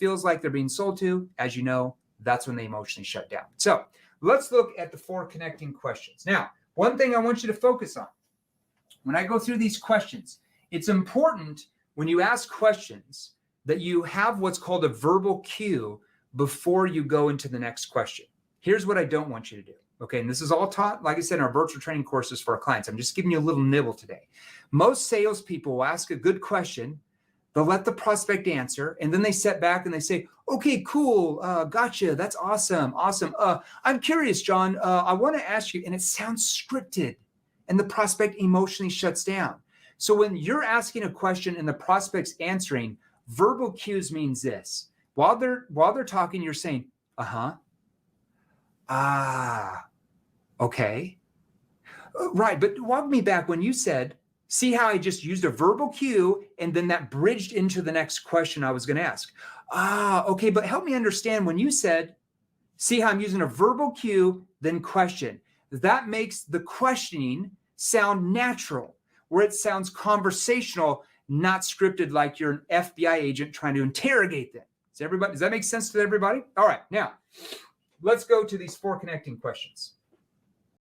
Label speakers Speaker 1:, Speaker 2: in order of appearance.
Speaker 1: feels like they're being sold to, as you know, that's when they emotionally shut down. So let's look at the 4 connecting questions. Now, one thing I want you to focus on, when I go through these questions, it's important when you ask questions that you have what's called a verbal cue before you go into the next question. Here's what I don't want you to do. Okay, and this is all taught, like I said, in our virtual training courses for our clients. I'm just giving you a little nibble today. Most salespeople will ask a good question, they'll let the prospect answer, and then they sit back and they say, okay, cool, gotcha, that's awesome. I'm curious, John, I want to ask you, and it sounds scripted, and the prospect emotionally shuts down. So when you're asking a question and the prospect's answering, verbal cues means this. While they're talking, you're saying, uh-huh, ah, okay. Right, but walk me back when you said, see how I just used a verbal cue and then that bridged into the next question I was going to ask. Ah, okay, but help me understand when you said, see how I'm using a verbal cue, then question. That makes the questioning sound natural, where it sounds conversational, not scripted like you're an FBI agent trying to interrogate them. Does that make sense to everybody? All right, now let's go to these 4 connecting questions.